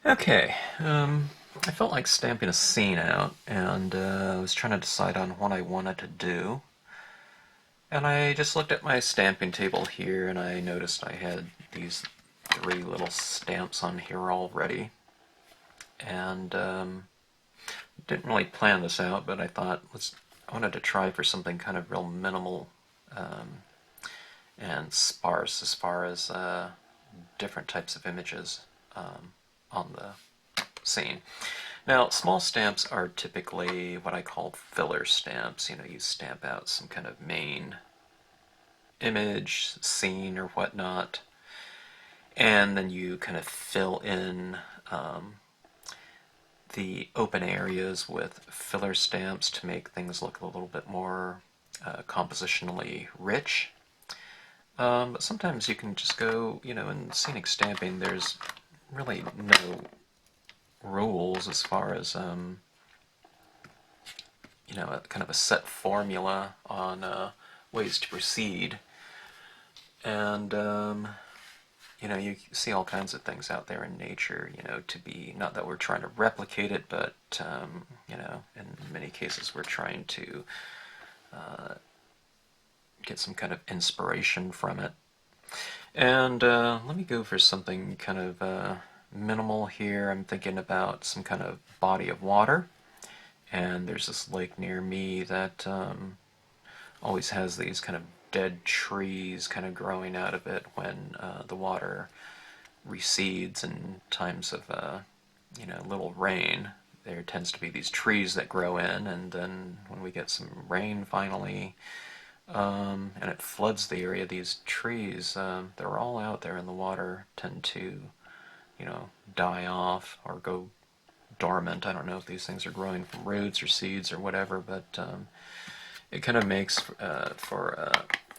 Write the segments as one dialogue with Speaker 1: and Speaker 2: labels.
Speaker 1: Okay, I felt like stamping a scene out, and I was trying to decide on what I wanted to do. And I just looked at my stamping table here, and I noticed I had these three little stamps on here already. And didn't really plan this out, but I thought I wanted to try for something kind of real minimal um, and sparse as far as different types of images on the scene. Now, small stamps are typically what I call filler stamps. You know, you stamp out some kind of main image, scene, or whatnot, and then you kind of fill in the open areas with filler stamps to make things look a little bit more compositionally rich. But sometimes you can just go, you know, in scenic stamping, there's really no rules as far as you know, a kind of a set formula on ways to proceed. And you know, you see all kinds of things out there in nature, you know, to be, not that we're trying to replicate it, but you know, in many cases we're trying to get some kind of inspiration from it. And let me go for something kind of minimal here. I'm thinking about some kind of body of water. And there's this lake near me that always has these kind of dead trees kind of growing out of it when the water recedes in times of you know, little rain. There tends to be these trees that grow in, and then when we get some rain finally, and it floods the area, these trees, they're all out there in the water, tend to, you know, die off or go dormant. I don't know if these things are growing from roots or seeds or whatever, but it kind of makes for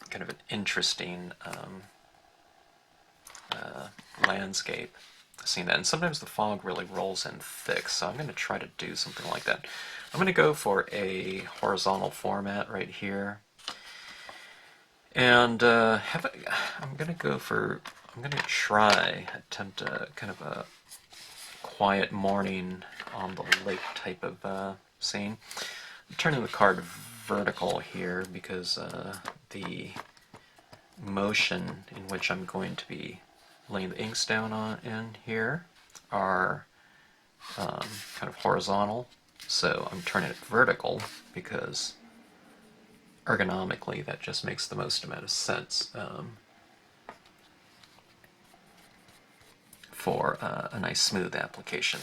Speaker 1: kind of an interesting landscape, seeing that. And sometimes the fog really rolls in thick, so I'm going to try to do something like that. I'm going to go for a horizontal format right here. And I'm going to go for, I'm going to attempt a kind of a quiet morning on the lake type of scene. I'm turning the card vertical here because the motion in which I'm going to be laying the inks down on in here are kind of horizontal, so I'm turning it vertical because ergonomically that just makes the most amount of sense for a nice smooth application.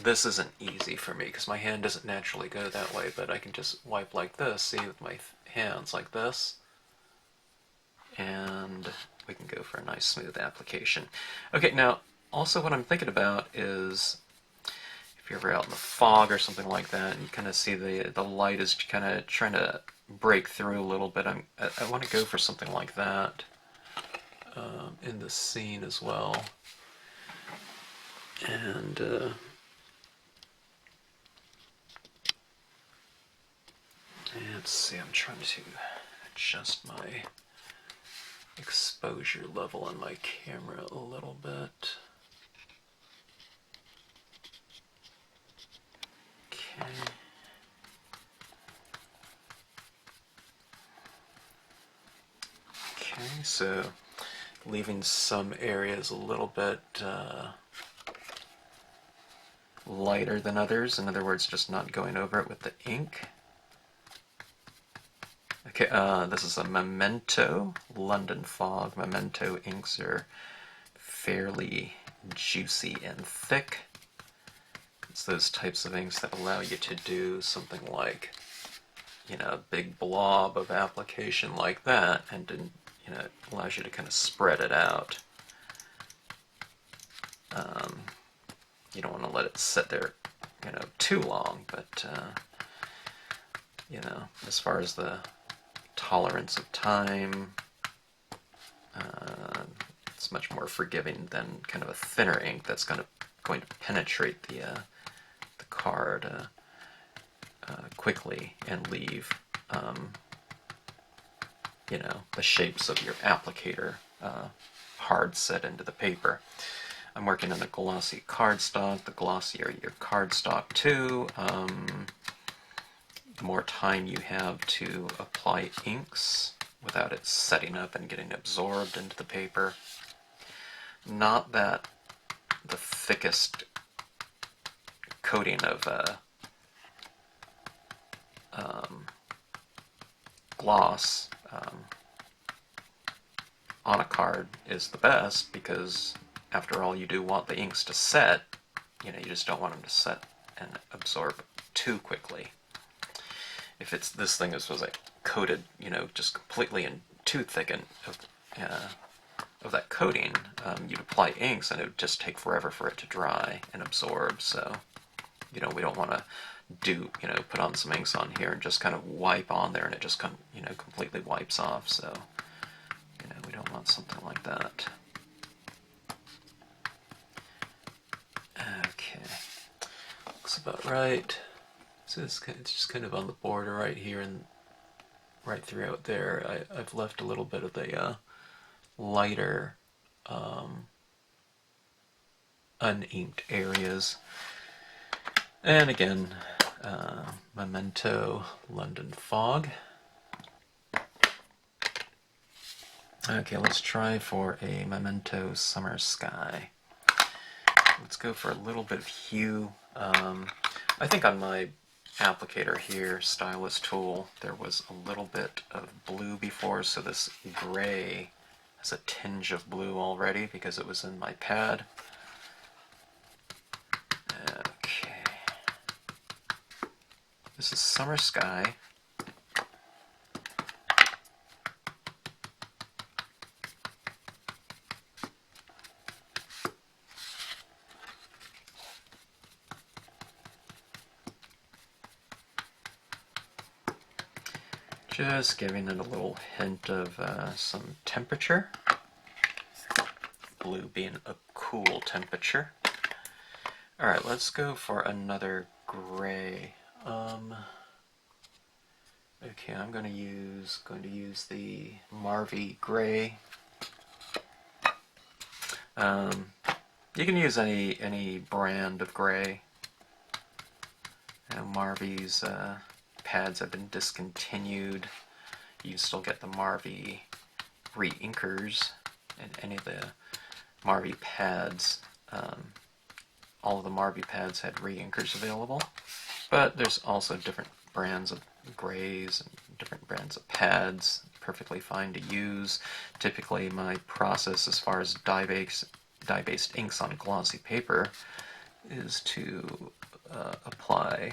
Speaker 1: This isn't easy for me because my hand doesn't naturally go that way, but I can just wipe like this, see, with my hands like this, and we can go for a nice smooth application. Okay, now also what I'm thinking about is if you're ever out in the fog or something like that and you kind of see the light is kind of trying to break through a little bit, I want to go for something like that in the scene as well. And let's see, I'm trying to adjust my exposure level on my camera a little bit. Okay. Okay, so leaving some areas a little bit lighter than others. In other words, just not going over it with the ink. Okay, this is a Memento London Fog. Memento inks are fairly juicy and thick. It's those types of inks that allow you to do something like, you know, a big blob of application like that, and you know, it allows you to kind of spread it out. You don't want to let it sit there, you know, too long, but you know, as far as the tolerance of time, it's much more forgiving than kind of a thinner ink that's going to penetrate the card quickly and leave you know, the shapes of your applicator hard set into the paper. I'm working on a glossy cardstock. The glossier your cardstock too, the more time you have to apply inks without it setting up and getting absorbed into the paper. Not that the thickest coating of gloss on a card is the best, because after all, you do want the inks to set. You just don't want them to set and absorb too quickly. If it's this thing was like coated, just completely and too thick of that coating, you'd apply inks and it would just take forever for it to dry and absorb. So, we don't want to put on some inks on here and just kind of wipe on there and it just completely wipes off. So, we don't want something like that. Okay, looks about right. So it's just kind of on the border right here and right throughout there. I've left a little bit of the lighter uninked areas. And again, Memento London Fog. Okay, let's try for a Memento Summer Sky. Let's go for a little bit of hue. I think on my applicator here, stylus tool, there was a little bit of blue before, so this gray has a tinge of blue already because it was in my pad. Okay. This is Summer Sky. Just giving it a little hint of some temperature. Blue being a cool temperature. Alright, let's go for another gray. Okay, I'm going to use the Marvy gray. You can use any brand of gray. Marvy's pads have been discontinued. You still get the Marvy re-inkers and any of the Marvy pads. All of the Marvy pads had re-inkers available, but there's also different brands of grays and different brands of pads. Perfectly fine to use. Typically my process as far as dye-based inks on glossy paper is to apply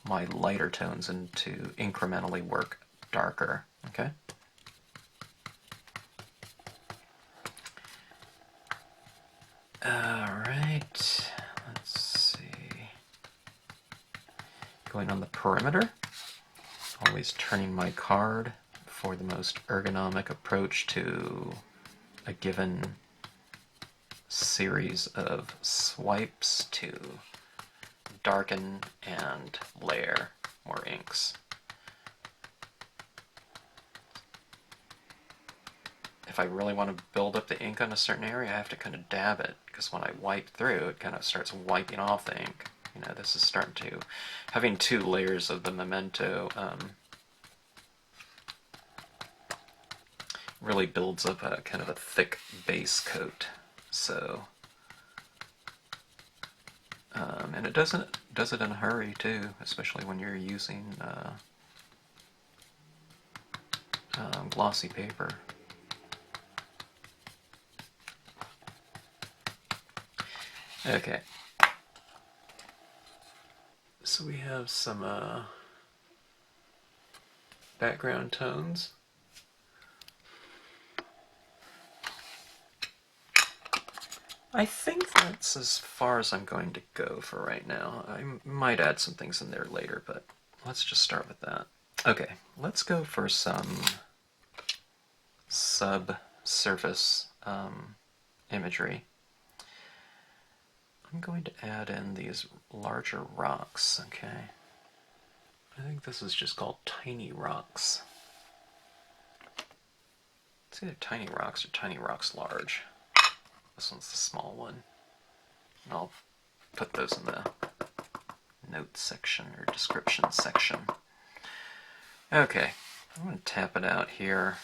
Speaker 1: my lighter tones and to incrementally work darker. Okay. Alright, let's see. Going on the perimeter, always turning my card for the most ergonomic approach to a given series of swipes to darken and layer more inks. If I really want to build up the ink on a certain area, I have to kind of dab it, because when I wipe through, it kind of starts wiping off the ink. This is starting to, having two layers of the Memento really builds up a kind of a thick base coat. So, and it does it in a hurry too, especially when you're using glossy paper. Okay. So we have some background tones. I think that's as far as I'm going to go for right now. I might add some things in there later, but let's just start with that. Okay, let's go for some subsurface imagery. I'm going to add in these larger rocks, okay? I think this is just called tiny rocks. It's either tiny rocks or tiny rocks large. This one's the small one. And I'll put those in the notes section or description section. Okay, I'm going to tap it out here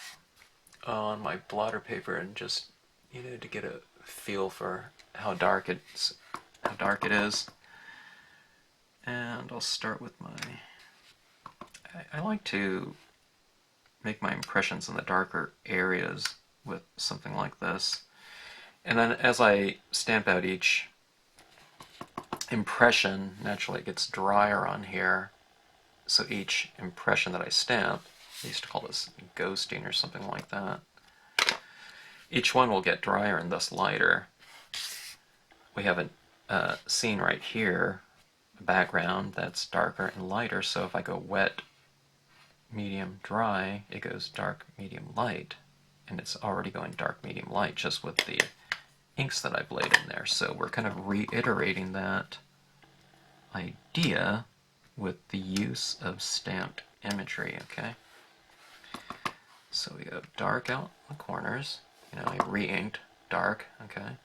Speaker 1: on my blotter paper and just, to get a feel for how dark it is. And I'll start with I like to make my impressions in the darker areas with something like this. And then as I stamp out each impression, naturally it gets drier on here. So each impression that I stamp, I used to call this ghosting or something like that, each one will get drier and thus lighter. We have a scene right here, a background that's darker and lighter, so if I go wet, medium, dry, it goes dark, medium, light, and it's already going dark, medium, light just with the inks that I've laid in there. So we're kind of reiterating that idea with the use of stamped imagery, okay? So we go dark out in the corners, I re-inked dark, okay?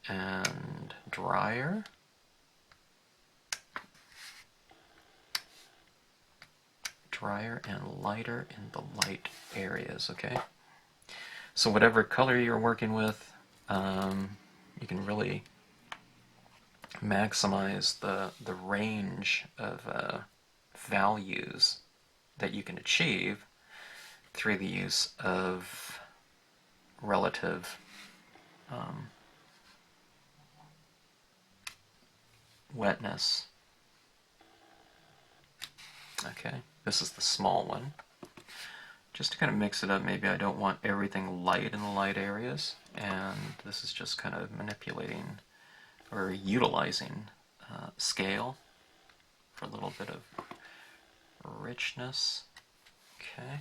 Speaker 1: And drier. Drier and lighter in the light areas, okay? So whatever color you're working with, you can really maximize the range of values that you can achieve through the use of relative wetness. Okay, this is the small one. Just to kind of mix it up, maybe I don't want everything light in the light areas, and this is just kind of manipulating or utilizing scale for a little bit of richness. Okay.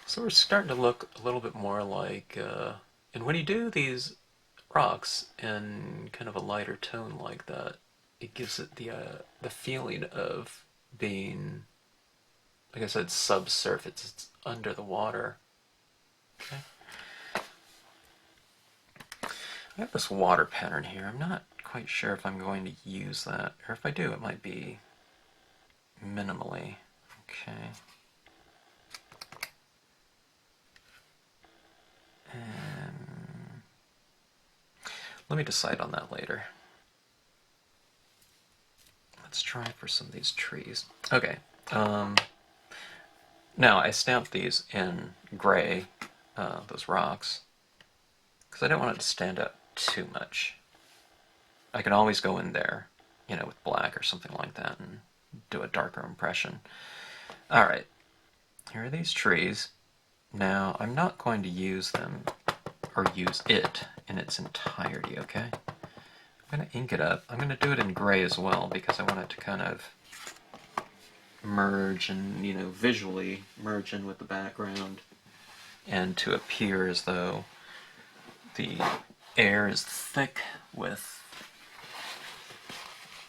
Speaker 1: So we're starting to look a little bit more like, and when you do these rocks in kind of a lighter tone like that, it gives it the feeling of being, like I said, subsurface. It's under the water. Okay. I have this water pattern here. I'm not quite sure if I'm going to use that, or if I do, it might be minimally. Okay. Let me decide on that later. Let's try for some of these trees. Okay. Now, I stamped these in gray, those rocks, because I don't want it to stand out too much. I can always go in there, with black or something like that and do a darker impression. Alright, here are these trees. Now, I'm not going to use them, or use it in its entirety, okay? I'm going to ink it up. I'm going to do it in gray as well, because I want it to kind of merge and, visually merge in with the background, and to appear as though the air is thick with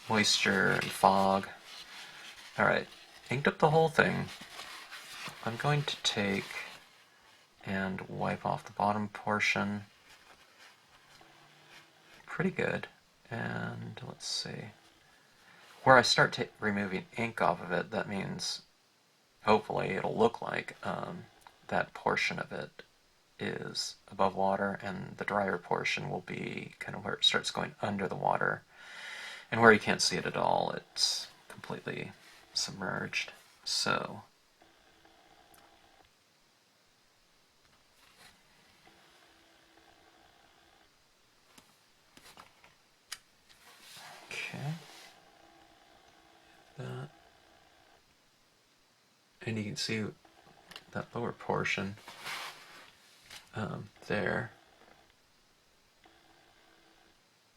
Speaker 1: moisture and fog. Alright, inked up the whole thing. I'm going to take and wipe off the bottom portion. Pretty good. And let's see. Where I start removing ink off of it, that means hopefully it'll look like that portion of it is above water, and the drier portion will be kind of where it starts going under the water. And where you can't see it at all, it's completely submerged. So okay. That. And you can see that lower portion there,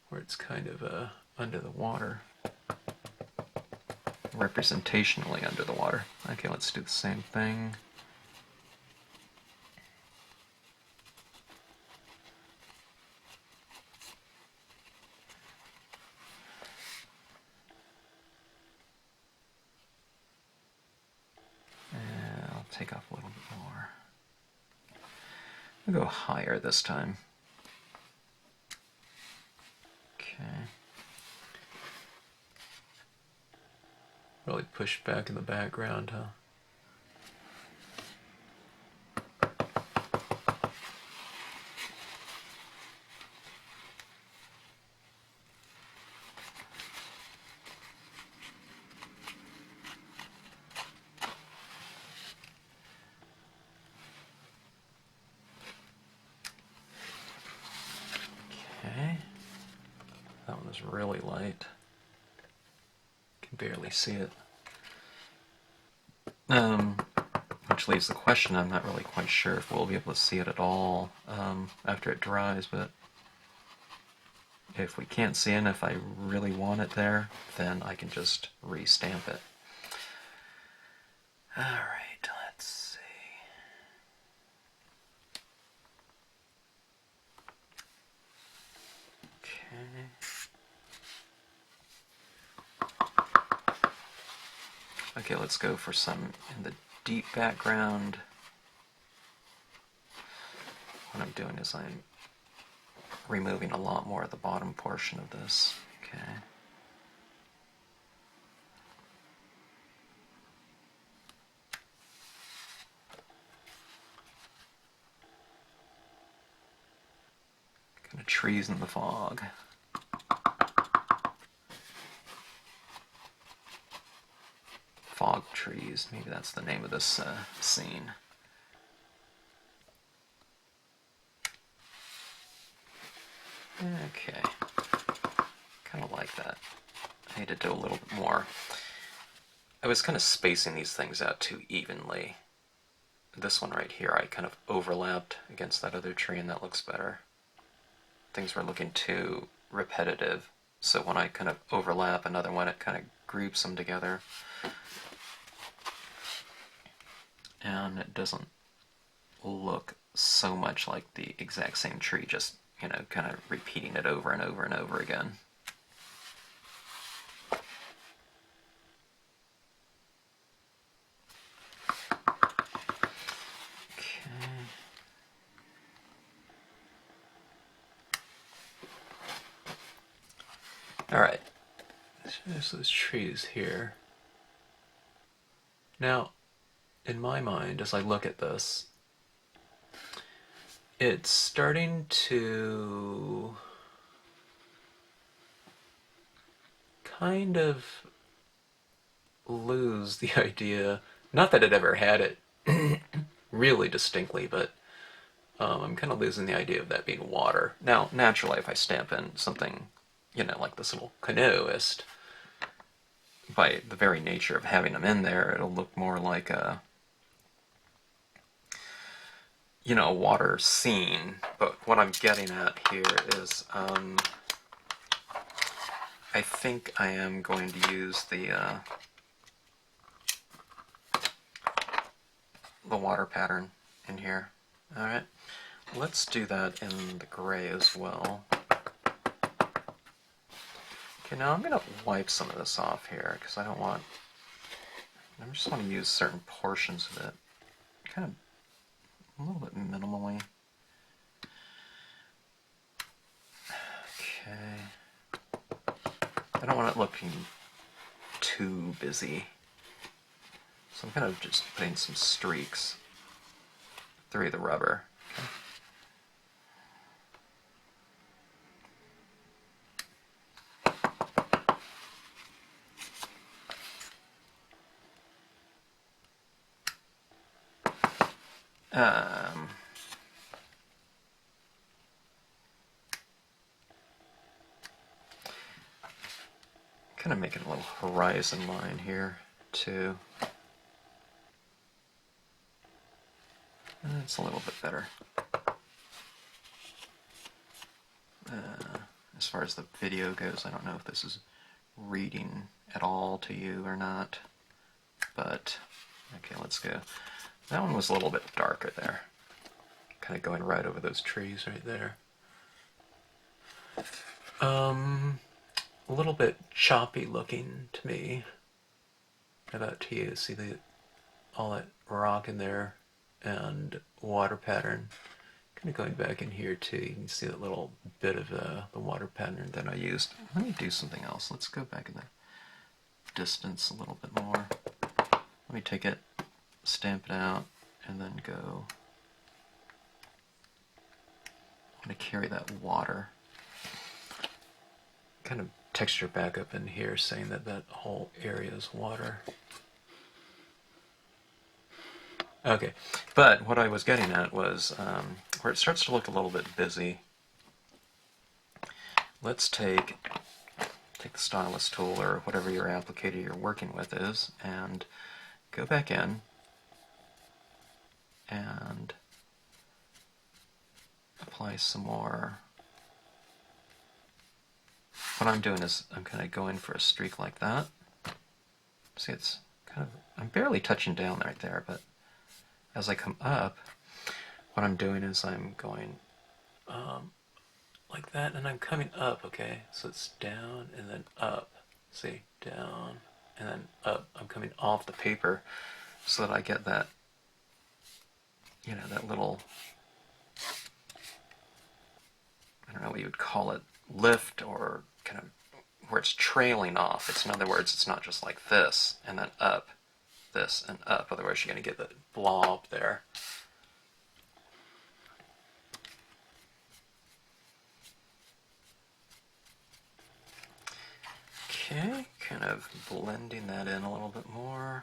Speaker 1: where it's kind of under the water, representationally under the water. Okay, let's do the same thing. take off a little bit more. I'll go higher this time. Okay. Really push back in the background, huh? Okay. That one is really light. Can barely see it. Which leaves the question, I'm not really quite sure if we'll be able to see it at all after it dries, but if we can't see it and if I really want it there, then I can just re-stamp it. Alright, let's see. Okay. Okay, let's go for some in the deep background. What I'm doing is I'm removing a lot more of the bottom portion of this. Okay. Kind of trees in the fog. Fog trees, maybe that's the name of this scene. Okay, kind of like that. I need to do a little bit more. I was kind of spacing these things out too evenly. This one right here I kind of overlapped against that other tree and that looks better. Things were looking too repetitive, so when I kind of overlap another one it kind of groups them together. And it doesn't look so much like the exact same tree, just, you know, kind of repeating it over and over and over again. Okay. Alright, there's those trees here. Now, in my mind, as I look at this, it's starting to kind of lose the idea, not that it ever had it really distinctly, but I'm kind of losing the idea of that being water. Now, naturally, if I stamp in something, you know, like this little Canoeist, by the very nature of having them in there, it'll look more like a, you know, a water scene. But what I'm getting at here is, I think I am going to use the water pattern in here. Alright, let's do that in the gray as well. Okay, now I'm going to wipe some of this off here, because I just want to use certain portions of it, kind of a little bit minimally. Okay. I don't want it looking too busy, so I'm kind of just putting some streaks through the rubber. Okay. Kind of making a little horizon line here, too. It's a little bit better. As far as the video goes, I don't know if this is reading at all to you or not, but okay, let's go. That one was a little bit darker there. Kind of going right over those trees right there. A little bit choppy looking to me. How about to you? See the all that rock in there and water pattern. Kind of going back in here too, you can see that little bit of the water pattern that I used. Let me do something else. Let's go back in the distance a little bit more. Let me take it, stamp it out, and then go. I'm going to carry that water. Kind of texture back up in here, saying that that whole area is water. Okay, but what I was getting at was where it starts to look a little bit busy. Let's take the stylus tool or whatever your applicator you're working with is, and go back in and apply some more. What I'm doing is I'm kind of going for a streak like that. See, it's kind of, I'm barely touching down right there, but as I come up, what I'm doing is I'm going like that, and I'm coming up, okay? So it's down and then up. See, down and then up. I'm coming off the paper so that I get that, you know, that little, I don't know what you would call it, lift, or kind of where it's trailing off. It's, in other words, it's not just like this and then up, this and up. Otherwise, you're going to get the blob there. Okay, kind of blending that in a little bit more.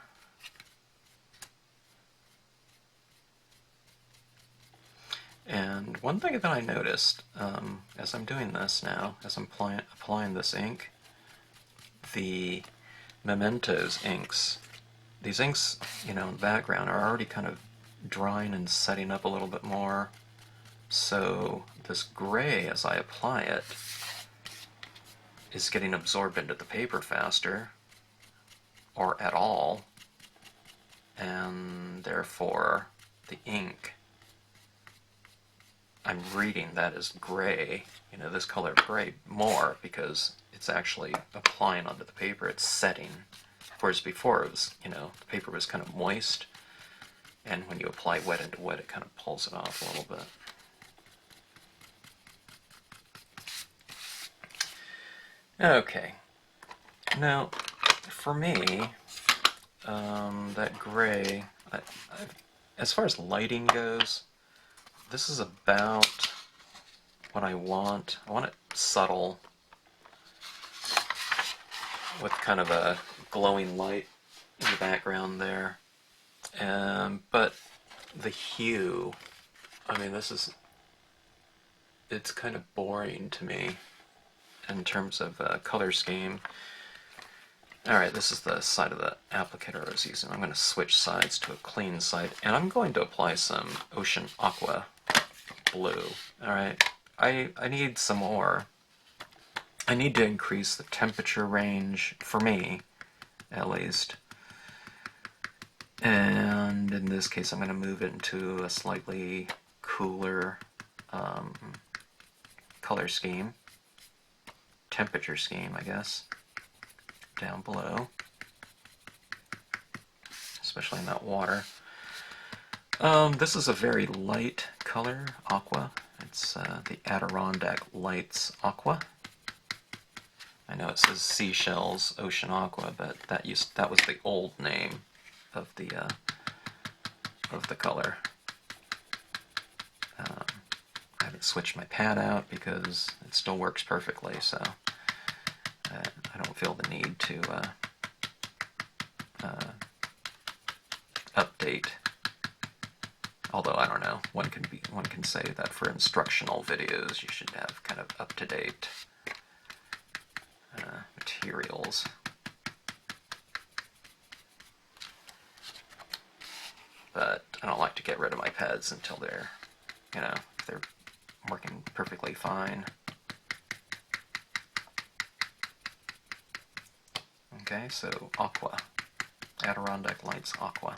Speaker 1: And one thing that I noticed as I'm doing this now, as I'm applying this ink, the Mementos inks, these inks, you know, in the background are already kind of drying and setting up a little bit more. So this gray, as I apply it, is getting absorbed into the paper faster, or at all, and therefore the ink, I'm reading that as gray, you know, this color gray more because it's actually applying onto the paper, it's setting. Whereas before it was, you know, the paper was kind of moist, and when you apply wet into wet, it kind of pulls it off a little bit. Okay, now for me, that gray, as far as lighting goes, this is about what I want. I want it subtle with kind of a glowing light in the background there. But the hue, I mean, it's kind of boring to me in terms of color scheme. Alright, this is the side of the applicator I was using. I'm going to switch sides to a clean side, and I'm going to apply some Ocean Aqua blue. Alright, I need some more. I need to increase the temperature range, for me, at least. And in this case, I'm going to move it into a slightly cooler color scheme. Temperature scheme, I guess. Down below. Especially in that water. This is a very light color, aqua. It's the Adirondack Lights Aqua. I know it says Seashells Ocean Aqua, but that was the old name of the color. I haven't switched my pad out because it still works perfectly, so I don't feel the need to update. Although I don't know, one can say that for instructional videos you should have kind of up-to-date materials. But I don't like to get rid of my pads until they're, you know, they're working perfectly fine. Okay, so Aqua. Adirondack Lights Aqua.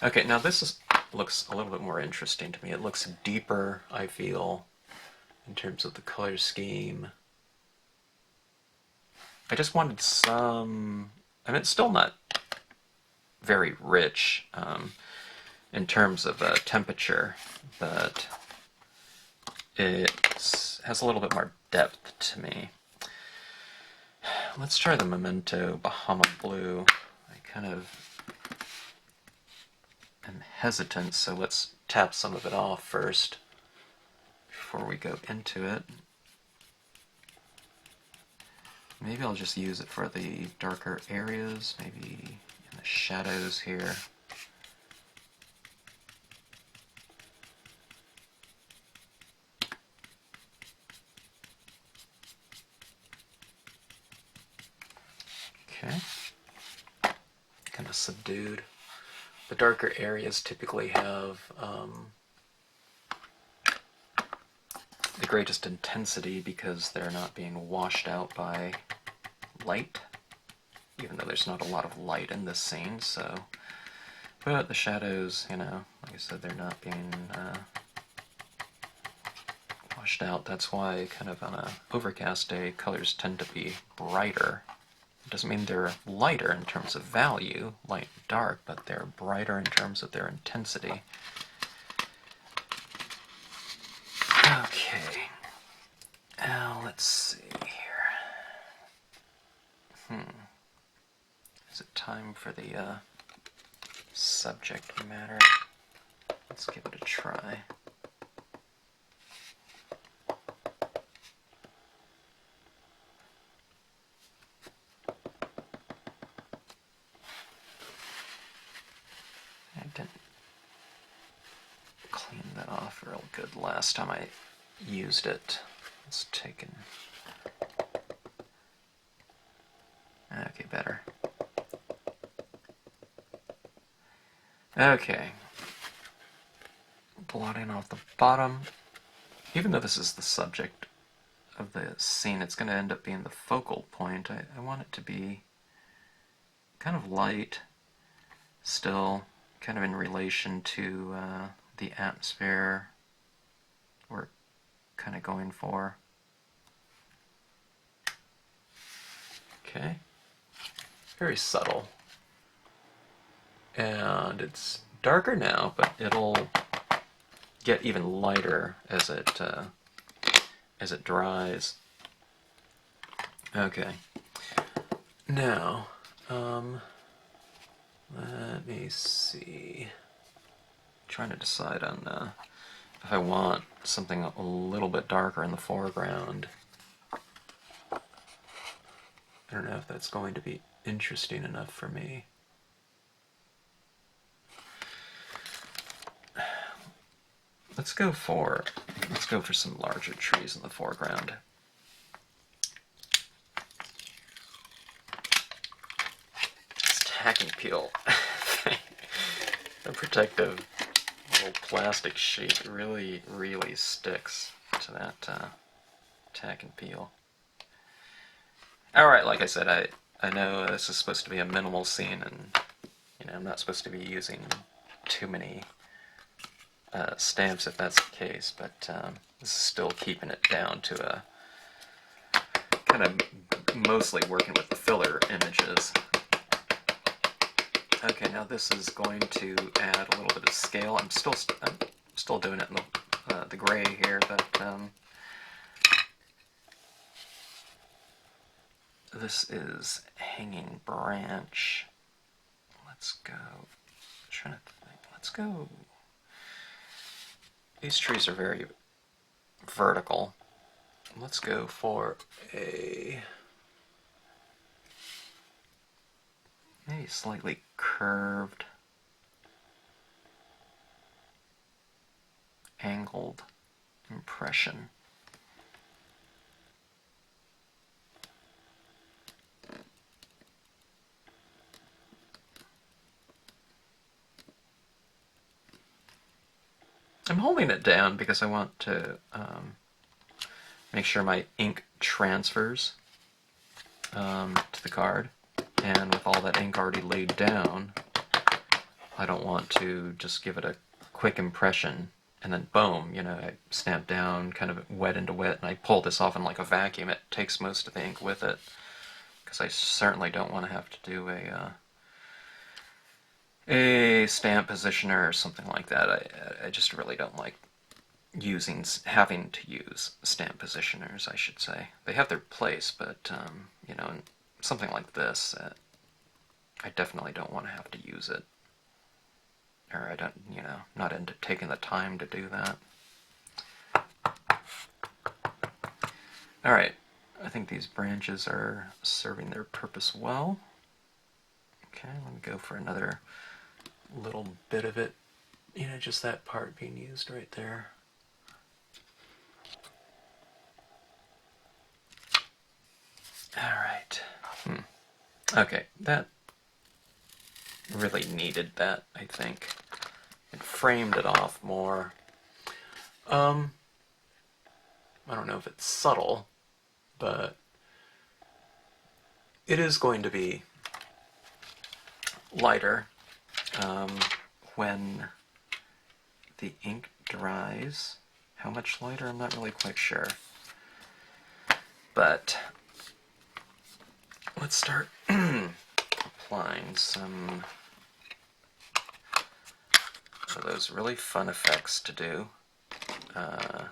Speaker 1: Okay, now this looks a little bit more interesting to me. It looks deeper, I feel, in terms of the color scheme. I just wanted some, I mean, it's still not very rich in terms of temperature, but it has a little bit more depth to me. Let's try the Memento Bahama Blue. I kind of am hesitant, so let's tap some of it off first before we go into it. Maybe I'll just use it for the darker areas, maybe in the shadows here. Okay, kind of subdued. The darker areas typically have the greatest intensity because they're not being washed out by light, even though there's not a lot of light in this scene, so... But the shadows, you know, like I said, they're not being washed out. That's why kind of on a overcast day, colors tend to be brighter. It doesn't mean they're lighter in terms of value, light and dark, but they're brighter in terms of their intensity. Okay. Now let's see here. Is it time for the subject matter? Let's give it a try. I didn't clean that off real good last time I used it. It's taken... Okay, better. Okay. Blotting off the bottom. Even though this is the subject of the scene, it's going to end up being the focal point. I want it to be kind of light, still kind of in relation to the atmosphere we're kind of going for. Okay. Very subtle. And it's darker now, but it'll get even lighter as it dries. Okay. Now, let me see. Trying to decide on if I want something a little bit darker in the foreground. I don't know if that's going to be interesting enough for me. Let's go for some larger trees in the foreground. This tacking peel, the protective little plastic sheet really sticks to that tack and peel. Alright, like I said, I know this is supposed to be a minimal scene, and you know I'm not supposed to be using too many stamps if that's the case, but this is still keeping it down to a kind of mostly working with the filler images. Okay, now this is going to add a little bit of scale. I'm still doing it in the gray here, but this is hanging branch. Let's go. I'm trying to think. Let's go. These trees are very vertical. Let's go for a maybe slightly curved, angled impression. I'm holding it down because I want to make sure my ink transfers to the card, and with all that ink already laid down, I don't want to just give it a quick impression and then boom, you know, I stamp down kind of wet into wet, and I pull this off in like a vacuum. It takes most of the ink with it, because I certainly don't want to have to do a stamp positioner or something like that. I just really don't like having to use stamp positioners, I should say. They have their place, but you know, something like this, I definitely don't want to have to use it. Or I don't, you know, not into taking the time to do that. Alright, I think these branches are serving their purpose well. Okay, let me go for another little bit of it. You know, just that part being used right there. Alright. Okay, that really needed that, I think. It framed it off more. I don't know if it's subtle, but it is going to be lighter when the ink dries. How much lighter? I'm not really quite sure. But let's start applying some of those really fun effects to do. Let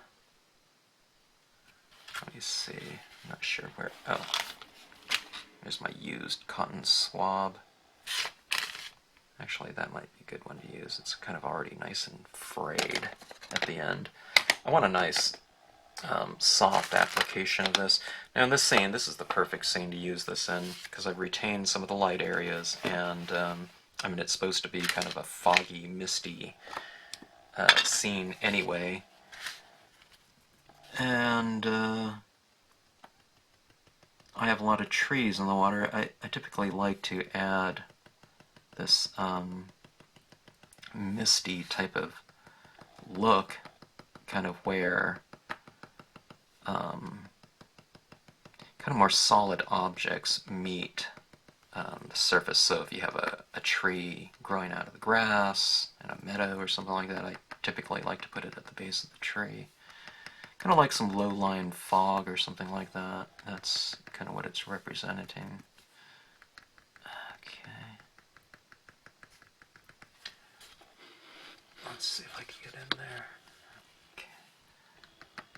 Speaker 1: me see. I'm not sure where. Oh, there's my used cotton swab. Actually, that might be a good one to use. It's kind of already nice and frayed at the end. I want a nice soft application of this. Now in this scene, this is the perfect scene to use this in, because I've retained some of the light areas, and I mean, it's supposed to be kind of a foggy, misty scene anyway. And I have a lot of trees in the water. I typically like to add this misty type of look, kind of where kind of more solid objects meet the surface. So if you have a tree growing out of the grass in a meadow or something like that, I typically like to put it at the base of the tree. Kind of like some low-lying fog or something like that. That's kind of what it's representing. Okay. Let's see if I can get in there. Okay.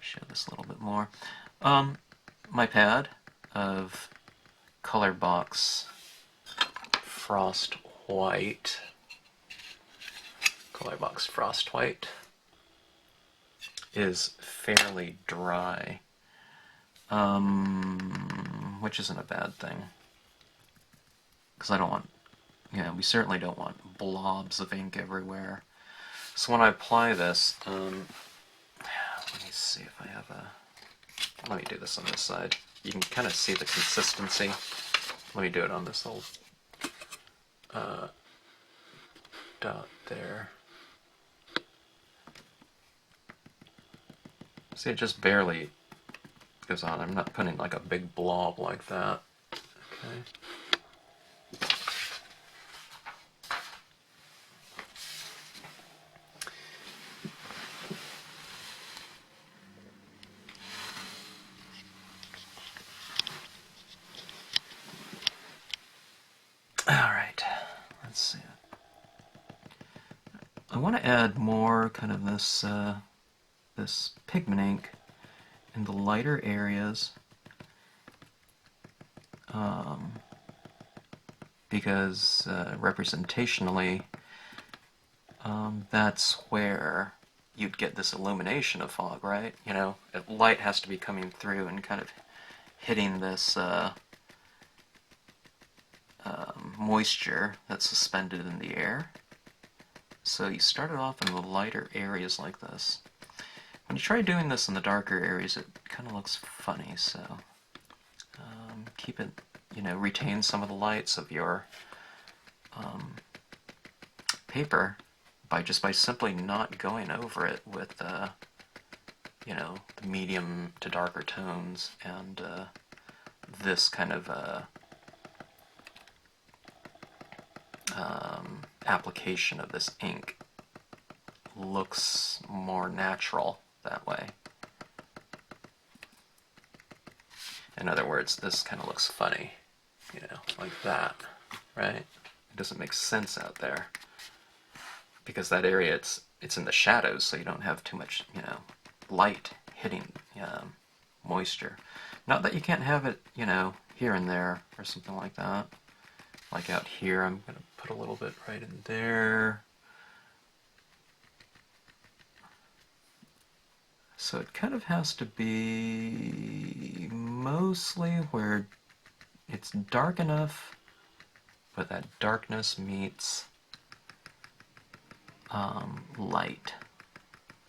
Speaker 1: Show this a little bit more. My pad of Color Box Frost White. Color Box Frost White is fairly dry, which isn't a bad thing, because I don't want, you know, we certainly don't want blobs of ink everywhere. So when I apply this, let me see if I have let me do this on this side. You can kind of see the consistency. Let me do it on this little dot there. See, it just barely goes on. I'm not putting like a big blob like that. Okay. Alright, let's see. I want to add more kind of this this pigment ink in the lighter areas, because representationally that's where you'd get this illumination of fog, right? You know, light has to be coming through and kind of hitting this moisture that's suspended in the air. So you start it off in the lighter areas like this. When you try doing this in the darker areas, it kind of looks funny, so keep it, you know, retain some of the lights of your paper by simply not going over it with, you know, the medium to darker tones, and this kind of application of this ink looks more natural that way. In other words, this kind of looks funny, you know, like that, right? It doesn't make sense out there. because that area it's in the shadows, so you don't have too much, you know, light hitting moisture. Not that you can't have it, you know, here and there or something like that. Like out here, I'm going to put a little bit right in there. So it kind of has to be mostly where it's dark enough, but that darkness meets light.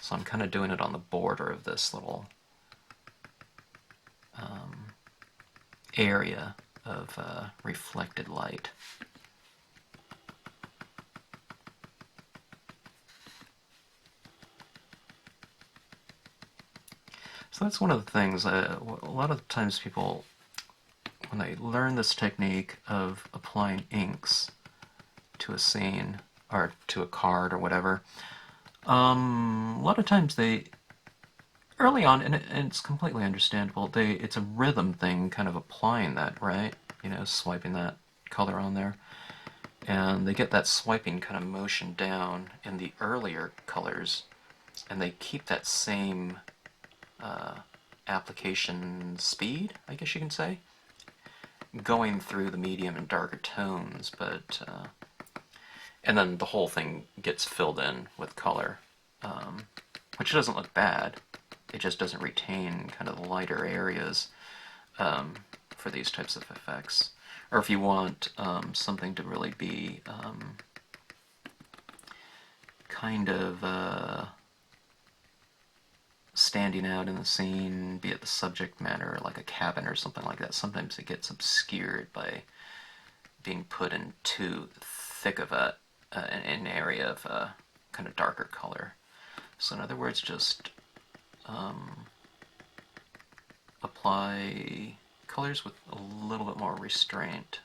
Speaker 1: So I'm kind of doing it on the border of this little area of reflected light. So that's one of the things, a lot of times people, when they learn this technique of applying inks to a scene, or to a card or whatever, a lot of times they, early on, and it's completely understandable, it's a rhythm thing, kind of applying that, right? You know, swiping that color on there. And they get that swiping kind of motion down in the earlier colors, and they keep that same application speed, I guess you can say, going through the medium and darker tones, but and then the whole thing gets filled in with color, which doesn't look bad. It just doesn't retain kind of the lighter areas for these types of effects. Or if you want something to really be kind of standing out in the scene, be it the subject matter, like a cabin or something like that, sometimes it gets obscured by being put in too thick of an area of kind of darker color. So in other words, just apply colors with a little bit more restraint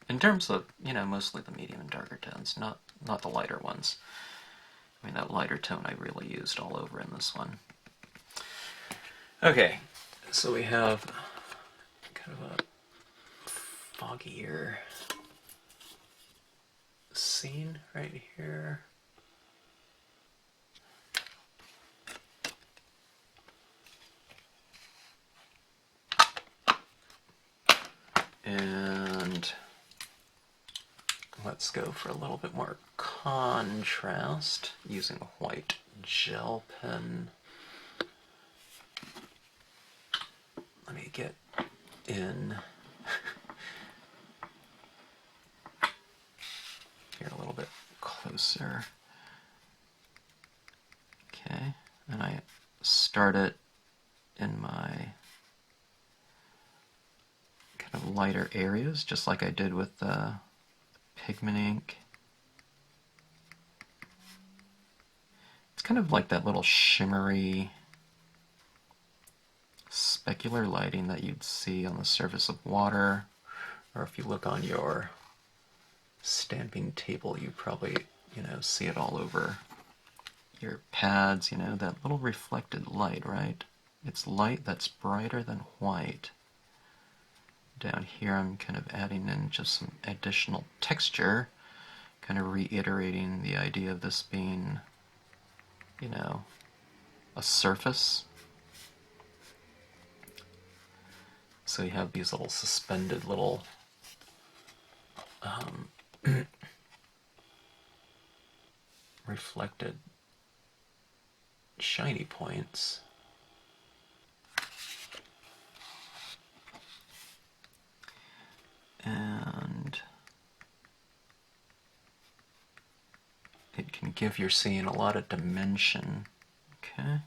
Speaker 1: in terms of, you know, mostly the medium and darker tones, not the lighter ones. I mean, that lighter tone I really used all over in this one. Okay, so we have kind of a foggier scene right here. And let's go for a little bit more contrast using a white gel pen. Let me get in here a little bit closer. Okay, and I start it in my kind of lighter areas, just like I did with the pigment ink. It's kind of like that little shimmery specular lighting that you'd see on the surface of water, or if you look on your stamping table, you probably, you know, see it all over your pads, you know, that little reflected light, right? It's light that's brighter than white. Down here I'm kind of adding in just some additional texture, kind of reiterating the idea of this being, you know, a surface. So you have these little suspended little reflected shiny points. And it can give your scene a lot of dimension. Okay.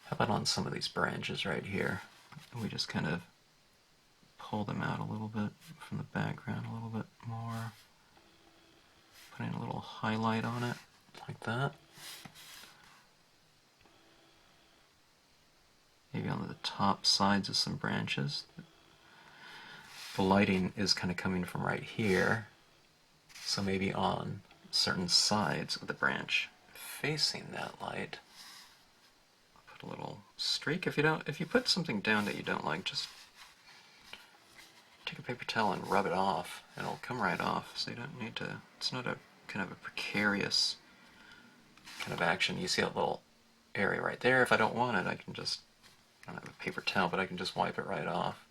Speaker 1: How about on some of these branches right here? We just kind of pull them out a little bit from the background, a little bit more. Putting a little highlight on it, like that. Maybe on the top sides of some branches. The lighting is kind of coming from right here, so maybe on certain sides of the branch, facing that light. Put a little streak. If you put something down that you don't like, just take a paper towel and rub it off, and it'll come right off. So you don't need to. It's not a kind of a precarious kind of action. You see that little area right there. If I don't want it, I can just, I don't have a paper towel, but I can just wipe it right off.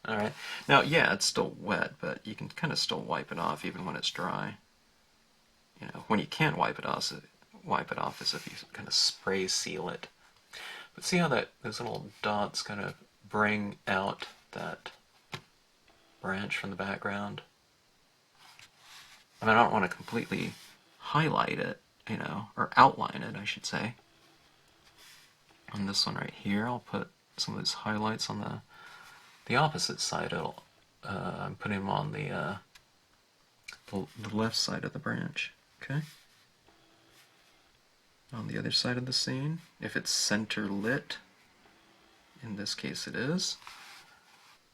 Speaker 1: Alright, now yeah, it's still wet, but you can kind of still wipe it off even when it's dry. You know, when you can't wipe it off is if you kind of spray seal it. But see how those little dots kind of bring out that branch from the background? I mean, I don't want to completely highlight it, you know, or outline it, I should say. On this one right here, I'll put some of those highlights on the opposite side. I'm putting them on the left side of the branch. Okay. On the other side of the scene, if it's center lit, in this case it is.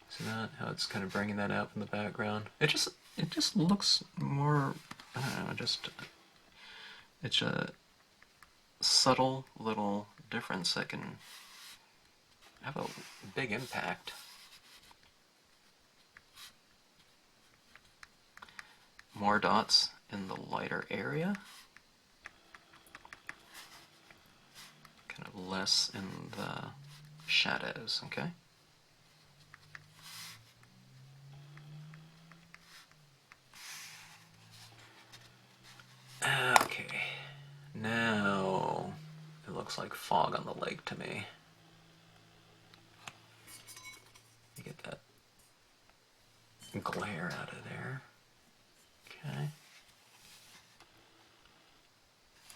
Speaker 1: See that? How it's kind of bringing that out from the background. It just looks more. I don't know. It's a subtle little difference that can have a big impact. More dots in the lighter area. Kind of less in the shadows, okay? Okay, now it looks like fog on the lake to me. You get that glare out of there. Okay.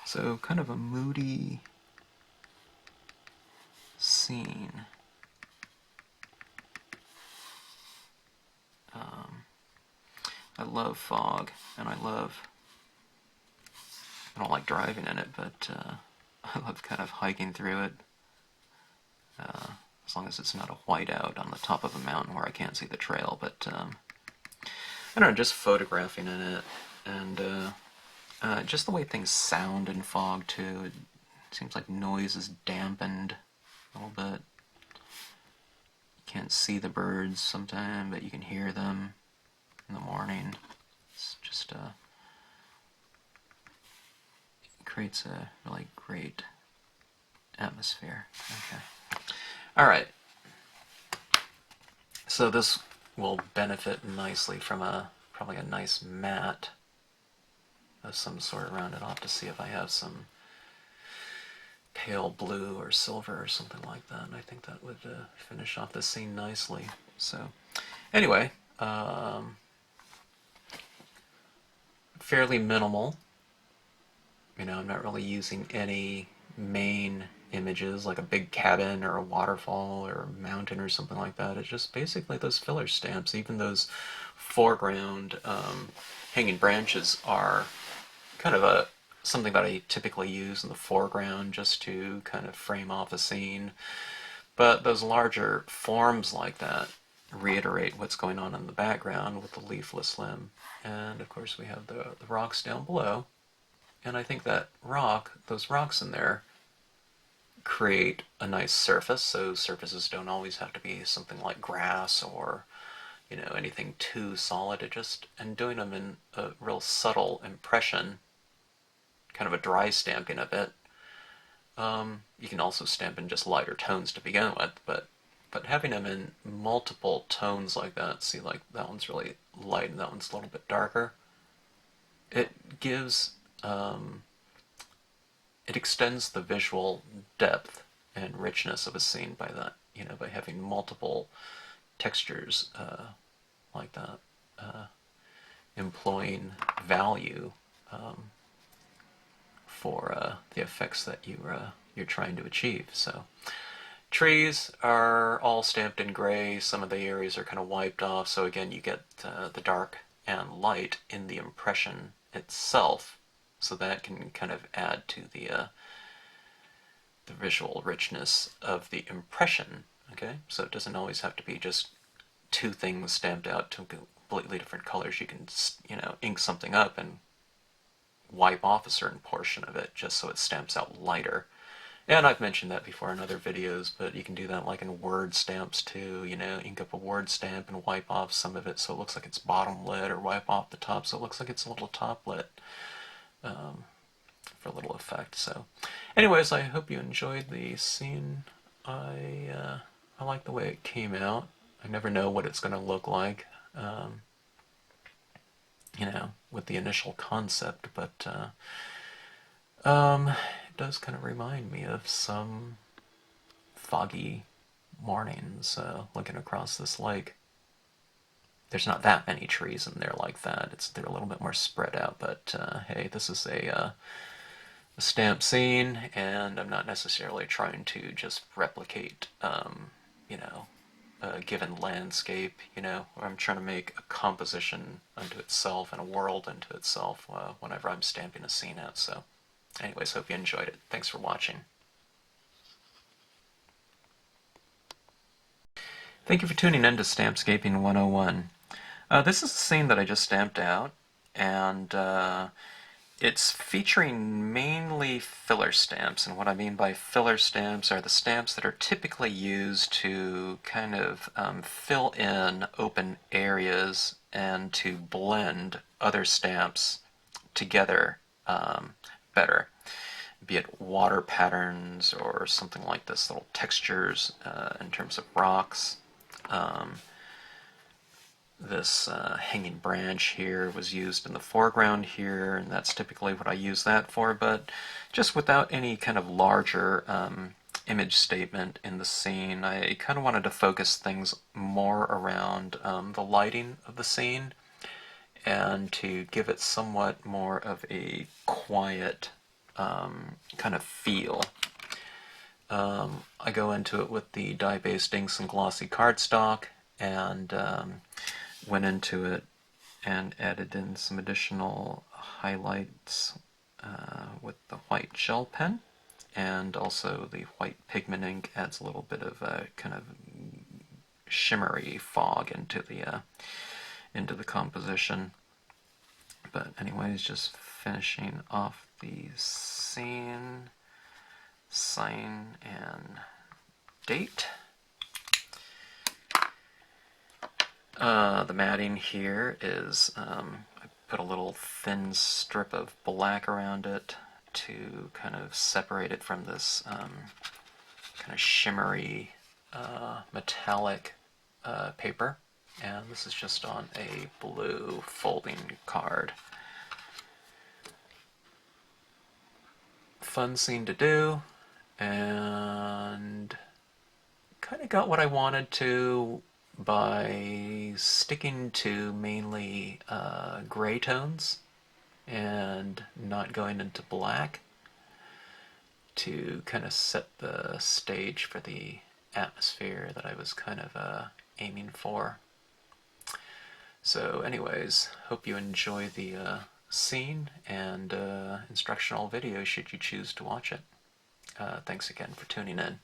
Speaker 1: So kind of a moody scene. I love fog, and I don't like driving in it, but I love kind of hiking through it. As long as it's not a whiteout on the top of a mountain where I can't see the trail, but I don't know, just photographing in it, and just the way things sound in fog too. It seems like noise is dampened a little bit. You can't see the birds sometimes, but you can hear them in the morning. It's just it creates a really great atmosphere. Okay. All right. So this will benefit nicely from probably a nice matte of some sort around it. I'll have to see if I have some pale blue or silver or something like that, and I think that would finish off the scene nicely. So anyway, fairly minimal. You know, I'm not really using any main images like a big cabin or a waterfall or a mountain or something like that. It's just basically those filler stamps. Even those foreground hanging branches are kind of something that I typically use in the foreground just to kind of frame off a scene. But those larger forms like that reiterate what's going on in the background with the leafless limb. And of course we have the rocks down below. And I think that those rocks in there, create a nice surface. So surfaces don't always have to be something like grass or, you know, anything too solid. And doing them in a real subtle impression, kind of a dry stamping of it. You can also stamp in just lighter tones to begin with, but having them in multiple tones like that, see, like that one's really light and that one's a little bit darker, it gives, it extends the visual depth and richness of a scene by that, you know, by having multiple textures like that, employing value for the effects that you're trying to achieve. So trees are all stamped in gray. Some of the areas are kind of wiped off. So again, you get the dark and light in the impression itself. So that can kind of add to the visual richness of the impression. Okay, so it doesn't always have to be just two things stamped out to completely different colors. You can, you know, ink something up and wipe off a certain portion of it just so it stamps out lighter. And I've mentioned that before in other videos, but you can do that like in Word stamps too, you know, ink up a Word stamp and wipe off some of it so it looks like it's bottom lit, or wipe off the top so it looks like it's a little top lit, for a little effect. So anyways, I hope you enjoyed the scene. I like the way it came out. I never know what it's going to look like, you know, with the initial concept, but it does kind of remind me of some foggy mornings looking across this lake. There's not that many trees in there like that. They're a little bit more spread out, but hey, this is a stamp scene, and I'm not necessarily trying to just replicate, you know, a given landscape, you know, or I'm trying to make a composition unto itself and a world unto itself whenever I'm stamping a scene out. So anyways, hope you enjoyed it. Thanks for watching. Thank you for tuning in to Stampscaping 101. This is a scene that I just stamped out, and it's featuring mainly filler stamps. And what I mean by filler stamps are the stamps that are typically used to kind of fill in open areas and to blend other stamps together better, be it water patterns or something like this, little textures in terms of rocks. This hanging branch here was used in the foreground here, and that's typically what I use that for, but just without any kind of larger image statement in the scene. I kind of wanted to focus things more around the lighting of the scene and to give it somewhat more of a quiet kind of feel. I go into it with the dye-based inks and glossy cardstock, and went into it and added in some additional highlights with the white gel pen, and also the white pigment ink adds a little bit of a kind of shimmery fog into the composition. But anyways, just finishing off the scene, sign and date. The matting here is, I put a little thin strip of black around it to kind of separate it from this kind of shimmery metallic paper. And this is just on a blue folding card. Fun scene to do, and kind of got what I wanted to by sticking to mainly gray tones and not going into black to kind of set the stage for the atmosphere that I was kind of aiming for. So anyways, hope you enjoy the scene and instructional video should you choose to watch it. Thanks again for tuning in.